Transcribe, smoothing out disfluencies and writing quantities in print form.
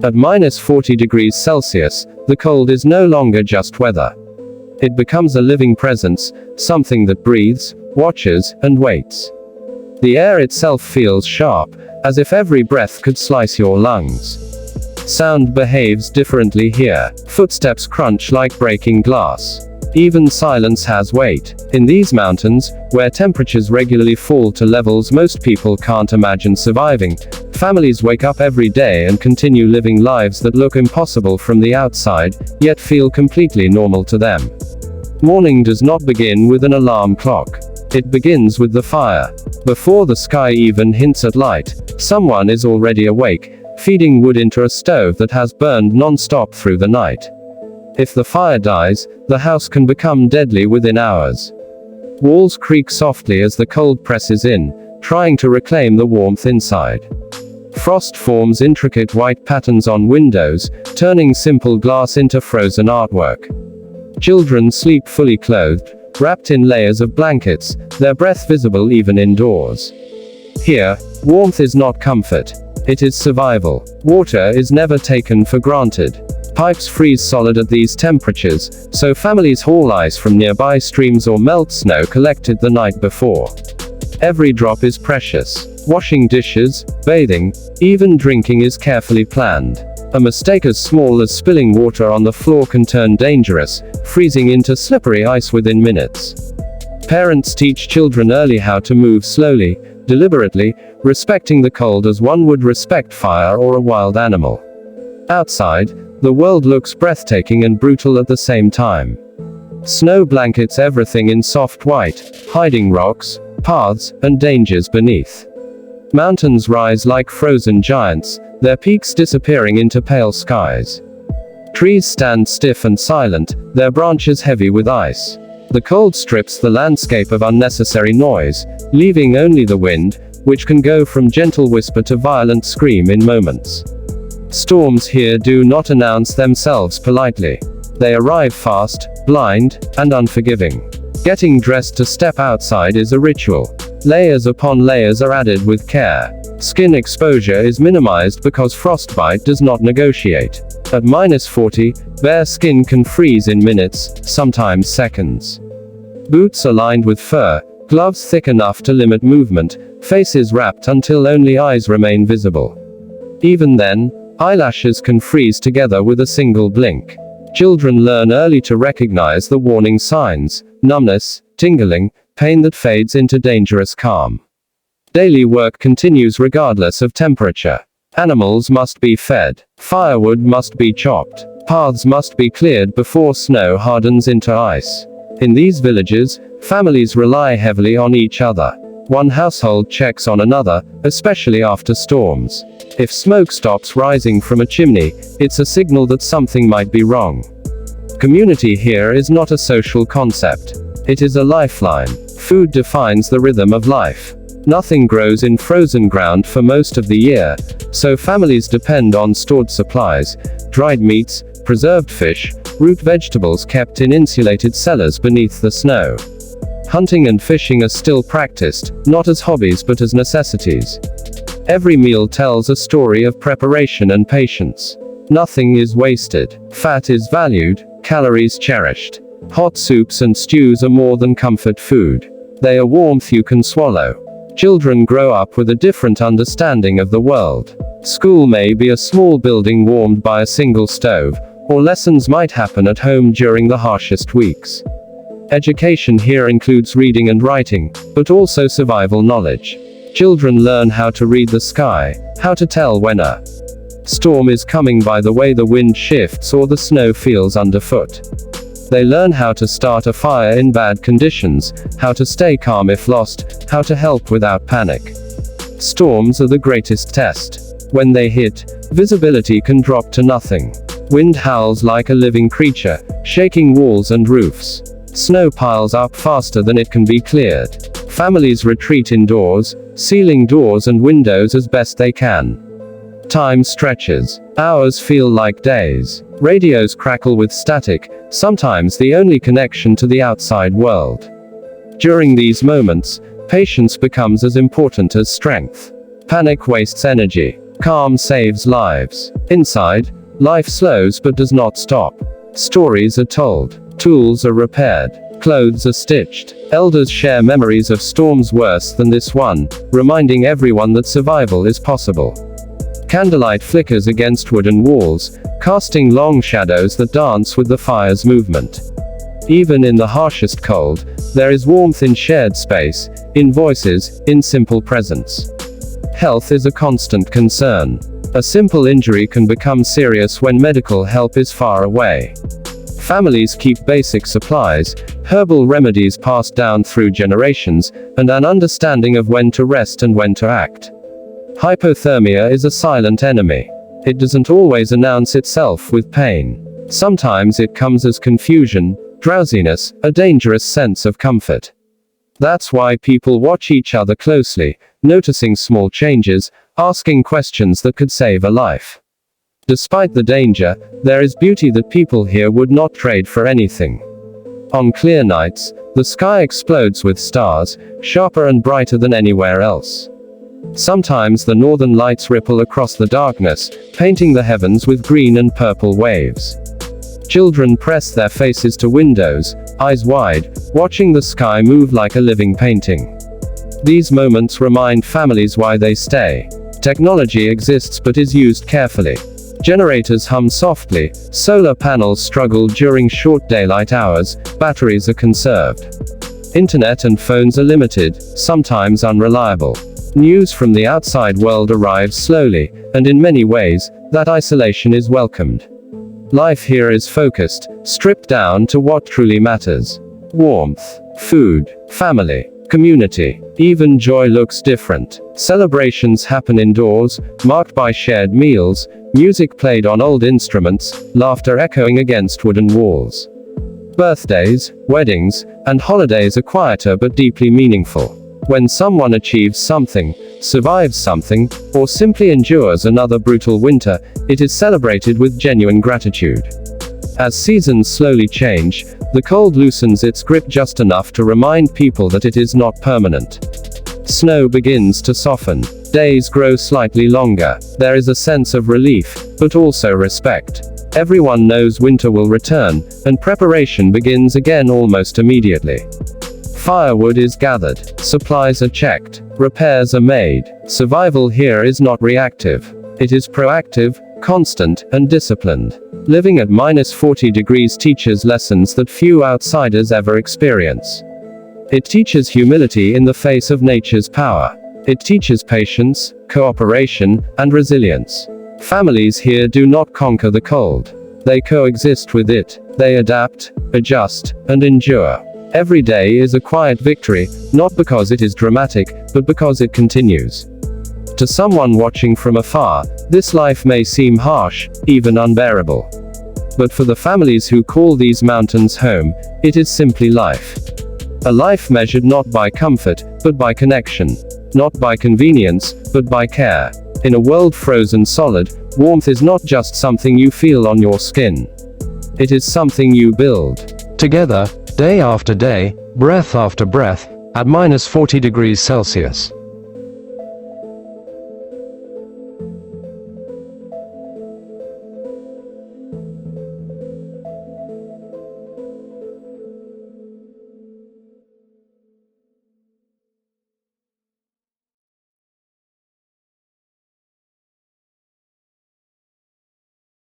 At -40°C, the cold is no longer just weather. It becomes a living presence, something that breathes, watches, and waits. The air itself feels sharp, as if every breath could slice your lungs. Sound behaves differently here. Footsteps crunch like breaking glass. Even silence has weight. In these mountains, where temperatures regularly fall to levels most people can't imagine surviving, families wake up every day and continue living lives that look impossible from the outside, yet feel completely normal to them. Morning does not begin with an alarm clock. It begins with the fire. Before the sky even hints at light, someone is already awake, feeding wood into a stove that has burned non-stop through the night. If the fire dies, the house can become deadly within hours. Walls creak softly as the cold presses in, trying to reclaim the warmth inside. Frost forms intricate white patterns on windows, turning simple glass into frozen artwork. Children sleep fully clothed, wrapped in layers of blankets, their breath visible even indoors. Here, warmth is not comfort. It is survival. Water is never taken for granted. Pipes freeze solid at these temperatures, so families haul ice from nearby streams or melt snow collected the night before. Every drop is precious. Washing dishes, bathing, even drinking is carefully planned. A mistake as small as spilling water on the floor can turn dangerous, freezing into slippery ice within minutes. Parents teach children early how to move slowly, deliberately, respecting the cold as one would respect fire or a wild animal. Outside, the world looks breathtaking and brutal at the same time. Snow blankets everything in soft white, hiding rocks, paths, and dangers beneath. Mountains rise like frozen giants, their peaks disappearing into pale skies. Trees stand stiff and silent, their branches heavy with ice. The cold strips the landscape of unnecessary noise, leaving only the wind, which can go from gentle whisper to violent scream in moments. Storms here do not announce themselves politely. They arrive fast, blind, and unforgiving. Getting dressed to step outside is a ritual. Layers upon layers are added with care. Skin exposure is minimized because frostbite does not negotiate. At -40, bare skin can freeze in minutes, sometimes seconds. Boots are lined with fur, gloves thick enough to limit movement, faces wrapped until only eyes remain visible. Even then, eyelashes can freeze together with a single blink. Children learn early to recognize the warning signs: numbness, tingling, pain that fades into dangerous calm. Daily work continues regardless of temperature. Animals must be fed. Firewood must be chopped. Paths must be cleared before snow hardens into ice. In these villages, families rely heavily on each other. One household checks on another, especially after storms. If smoke stops rising from a chimney, it's a signal that something might be wrong. Community here is not a social concept. It is a lifeline. Food defines the rhythm of life. Nothing grows in frozen ground for most of the year, so families depend on stored supplies, dried meats, preserved fish, root vegetables kept in insulated cellars beneath the snow. Hunting and fishing are still practiced, not as hobbies but as necessities. Every meal tells a story of preparation and patience. Nothing is wasted. Fat is valued, calories cherished. Hot soups and stews are more than comfort food. They are warmth you can swallow. Children grow up with a different understanding of the world. School may be a small building warmed by a single stove, or lessons might happen at home during the harshest weeks. Education here includes reading and writing, but also survival knowledge. Children learn how to read the sky, how to tell when a storm is coming by the way the wind shifts or the snow feels underfoot. They learn how to start a fire in bad conditions, how to stay calm if lost, how to help without panic. Storms are the greatest test. When they hit, visibility can drop to nothing. Wind howls like a living creature, shaking walls and roofs. Snow piles up faster than it can be cleared. Families retreat indoors, sealing doors and windows as best they can. Time stretches. Hours feel like days. Radios crackle with static, sometimes the only connection to the outside world. During these moments, patience becomes as important as strength. Panic wastes energy. Calm saves lives. Inside, life slows but does not stop. Stories are told. Tools are repaired. Clothes are stitched. Elders share memories of storms worse than this one, reminding everyone that survival is possible. Candlelight flickers against wooden walls, casting long shadows that dance with the fire's movement. Even in the harshest cold, there is warmth in shared space, in voices, in simple presence. Health is a constant concern. A simple injury can become serious when medical help is far away. Families keep basic supplies, herbal remedies passed down through generations, and an understanding of when to rest and when to act. Hypothermia is a silent enemy. It doesn't always announce itself with pain. Sometimes it comes as confusion, drowsiness, a dangerous sense of comfort. That's why people watch each other closely, noticing small changes, asking questions that could save a life. Despite the danger, there is beauty that people here would not trade for anything. On clear nights, the sky explodes with stars, sharper and brighter than anywhere else. Sometimes the northern lights ripple across the darkness, painting the heavens with green and purple waves. Children press their faces to windows, eyes wide, watching the sky move like a living painting. These moments remind families why they stay. Technology exists but is used carefully. Generators hum softly, solar panels struggle during short daylight hours, batteries are conserved. Internet and phones are limited, sometimes unreliable. News from the outside world arrives slowly, and in many ways, that isolation is welcomed. Life here is focused, stripped down to what truly matters. Warmth, food, family, community. Even joy looks different. Celebrations happen indoors, marked by shared meals, music played on old instruments, laughter echoing against wooden walls. Birthdays, weddings, and holidays are quieter but deeply meaningful. When someone achieves something, survives something, or simply endures another brutal winter, it is celebrated with genuine gratitude. As seasons slowly change, the cold loosens its grip just enough to remind people that it is not permanent. Snow begins to soften. Days grow slightly longer. There is a sense of relief, but also respect. Everyone knows winter will return, and preparation begins again almost immediately. Firewood is gathered. Supplies are checked. Repairs are made. Survival here is not reactive. It is proactive, constant, and disciplined. Living at -40 degrees teaches lessons that few outsiders ever experience. It teaches humility in the face of nature's power. It teaches patience, cooperation, and resilience. Families here do not conquer the cold. They coexist with it. They adapt, adjust, and endure. Every day is a quiet victory, not because it is dramatic, but because it continues. To someone watching from afar, this life may seem harsh, even unbearable. But for the families who call these mountains home, it is simply life. A life measured not by comfort, but by connection. Not by convenience, but by care. In a world frozen solid, warmth is not just something you feel on your skin. It is something you build. Together, day after day, breath after breath, at -40 degrees Celsius.